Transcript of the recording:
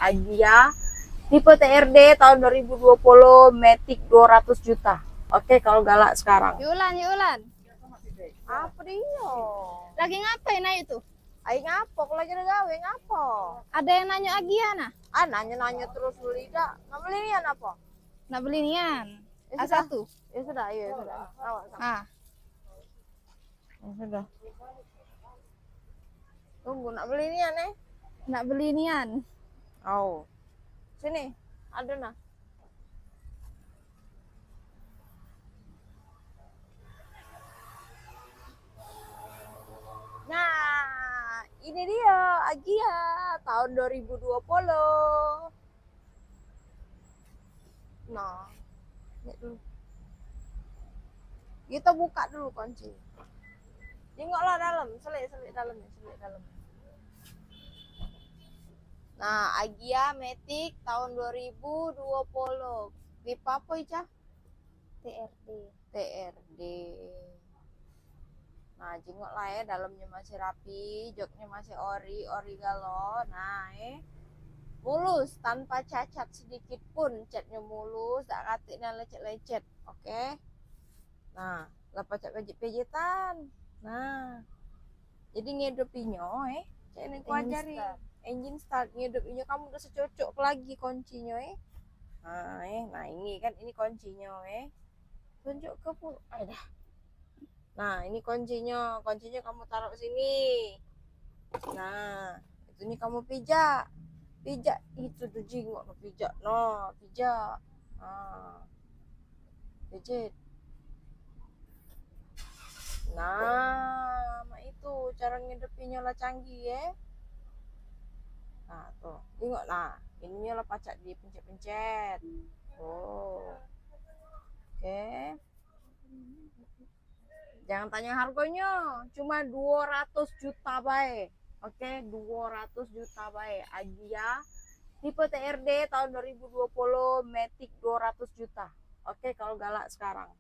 Agia tipe TRD tahun 2020, Matic 200 juta. Oke, kalau galak sekarang. Yulan. Apa dia? Lagi ngapain ayo tuh? Ayo ngapo? Kalau lagi ada gawe ngapo? Ada yang nanya Agiana? Nanya-nanya terus beli dak. Nggak beli nian apa? Nak beli nian. Ya A1. Ya sudah, ya sudah. Awak sama. Ah, Ya sudah. Tunggu nak beli nian nak beli nian. Oh. Sini, ada nah. Nah, ini dia Agia tahun 2020. Nah, lihat dulu. Kita buka dulu kunci. Tengoklah dalam, selik dalam. Nah, Agia Matic tahun 2020. Tipe apa Ica? TRD. Nah, jengok lah ya, dalamnya masih rapi, joknya masih ori galon. Nah, mulus tanpa cacat sedikit pun, catnya mulus, tak katiknya lecet-lecet. Oke. Nah, lepas cat pejit-pejitan. Nah, jadi ngedopinyo cak ini ku ajari. Engine start ngedopinyo, kamu udah secocok lagi kuncinya Nah, ini kan ini kuncinya tunjuk ke pun. Dah. Nah, ini kuncinya kamu taruh sini. Nah, itunya kamu pijak itu tuh jingok pijak pijak. Nah, pijit. Nah, itu cara ngedepinnya lah canggih Nah, tuh, tengok lah. Ininya lah pacak di pencet-pencet. Oh. Oke. Jangan tanya harganya, cuma 200 juta baik. Oke, 200 juta baik. Agia tipe TRD tahun 2020, Matic 200 juta. Oke, kalau galak sekarang.